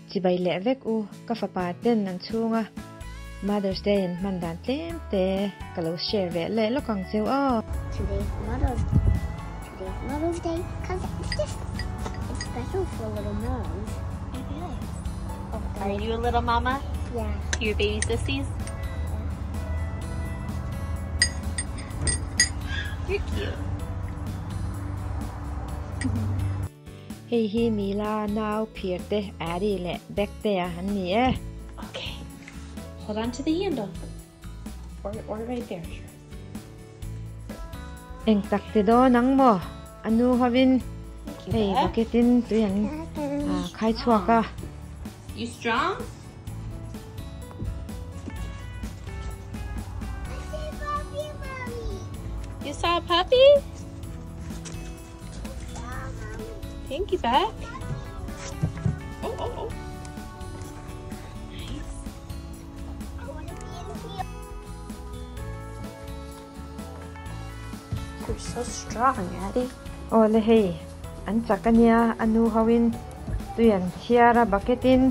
chỉ bay lẹ vek u ka fa pa ten nan chunga Mother's Day in Hman dan tlem te ka lo share ve le lo kang seu o Today's Mother's Day because it's special for little moms. It is. Oh, are you a little mama? Yeah. To your baby sissies? You're cute. Hey hi Mila now pier te ari le bek te a han ni e Okay. Hold on to the handle. Or right there. eng tak te do nang mo anu havin Thank you, hey Beth. bucketin tu yan khai chua ka You strong? You saw a puppy? Thank you, Beth. Oh. Nice. You're so strong, Addie. o le hey an chakania anu havin tu yan chiara bucketin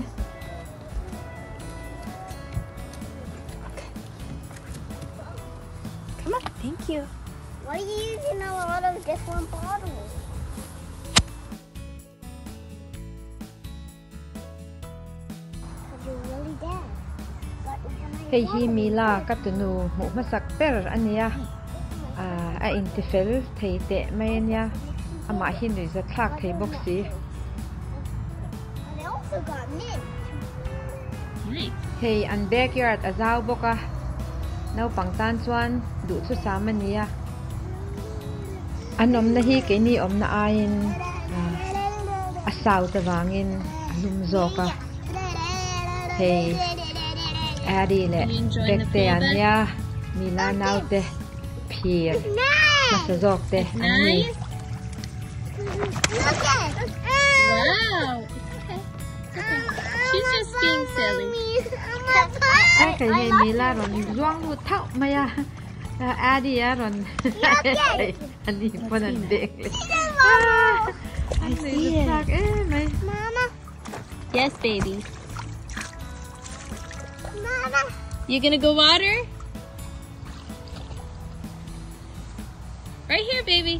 Come on. Thank you. Why are you using a lot of different bottles? Because you're really dead. But when I hey hi Mila ka tu nu mu masak per ania a intifel thei te mai ania ama hin ri za thak thei boxi And I also got mint. Nice. hey an backyard azau boka nau pangtan chuan du chu samania anom na hi ke ni om na ain asau te wangin alum zoka hey adi le You enjoying bek the te pool, ania Mila nau te phier na sa zok te ani Nice. Look at it. Wow. It's okay. She's just being silly. ai kai he Mila ron zuang lu thau maya adi ya ron ani ponan bek le I see it. mai Mama, Yes, baby. Mama. You gonna go water? Right here, baby.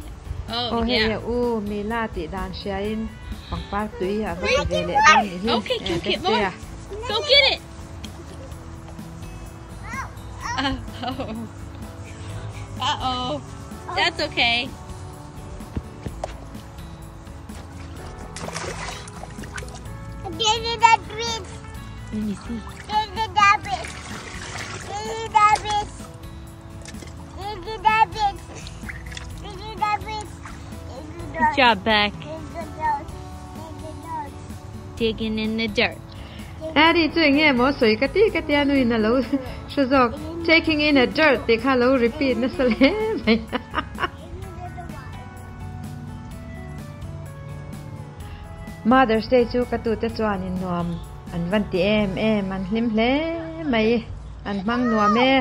Oh, oh hey yeah. Mila ti dan shain pang par tui a ba Right vele there. dan hi Okay, get more. Go get it. Uh-oh. That's okay. This is the bridge. Let me see. This is the bridge. This is the bridge. This is the bridge. This is the bridge. Good job, Beck. This is the nose. This is the nose. Digging in the dirt. Adi chu nge mo soi ka ti nui na lo shazok taking in a dirt te kha lo repeat na sale mai Mother's Day chu ka tu te chuan in nuam an van ti em an hlim hle mai an mang nuam e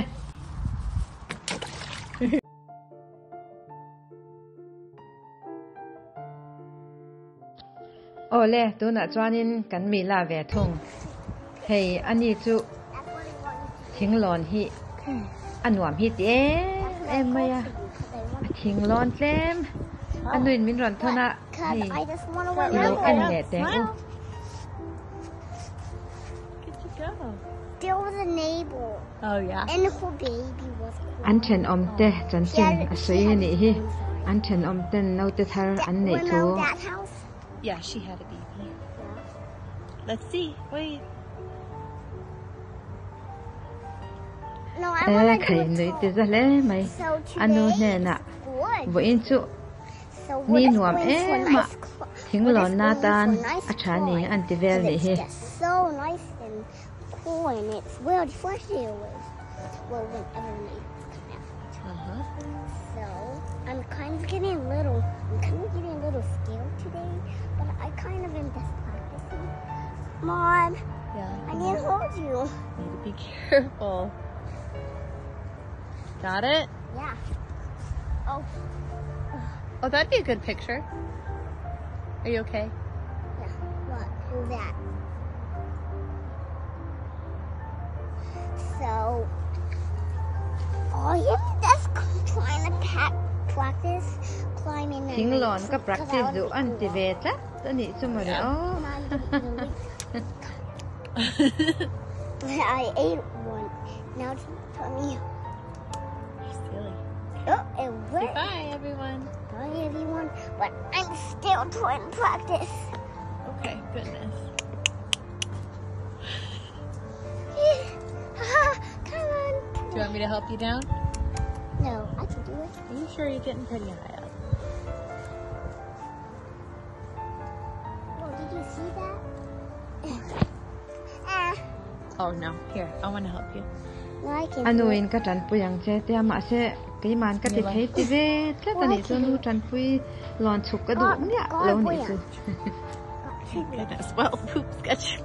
ole tu na chuan in kan mi la ve thung hei ani chu thinglon hi anuam hi ti em mai a thinglon tlem anuin min ron thona Because I just want to wear ilo my en le te u Good to go. There was a neighbor, Oh, yeah. and her baby was an then om te chan sin a soi ni hi an then om ten no te thar an nei Remember thu that house? Yeah, she had a baby. Let's see. Wait. No, I e want to khai go nui to te za le mai So anu today ne na is good. vo in chu So ni we're just nuam going for e nice ma cl- thinglon na we're just tan going for nice a thani toys. an ti vel ni And hi it's just so nice and cool, and it's well, the first day it was well whenever neighbors come out. Uh-huh. So I'm kind of getting a little scared today, but I kind of am just practicing. Mom, Yeah. I need to hold you. Need to be careful. Got it? Yeah. Oh, Oh, that'd be a good picture. Are you okay? yeah. What? Who's that? Oh, yeah, that's trying to practice climbing. Thing lon ka practice do anti veta. Tani sumari. Oh. I ate one. Now it's tummy. You're silly. Oh, it Say worked. bye, everyone. Bye, everyone. But I'm still trying to practice. Okay, goodness. Come on. Do you want me to help you down? No, I can do it. Are you sure you're getting pretty high up? Oh, did you see that? Oh no. Here, I want to help you. No, I can do Anuin it. ka tran puyang che te ama se kai man ka ti thei ti ve tla tani so nu tran pui lon chuk ka du nya lo ni su. Goodness. Well, poop's got you.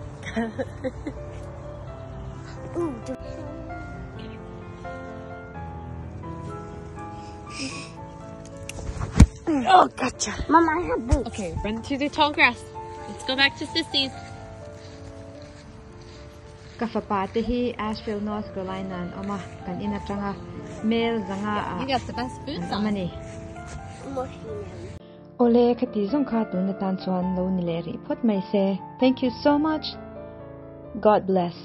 Ooh, Oh, gotcha. Mama, I have boots. Okay, run through the tall grass. Let's go back to Sissy's. Ka fa pa te hi Asheville, North Carolina an ama kan ina tanga mel zanga You got the best boots on. amani. Mushy now. Ole khati zong kha tu na tan chuan lo ni le ri phot mai se. Thank you so much. God bless.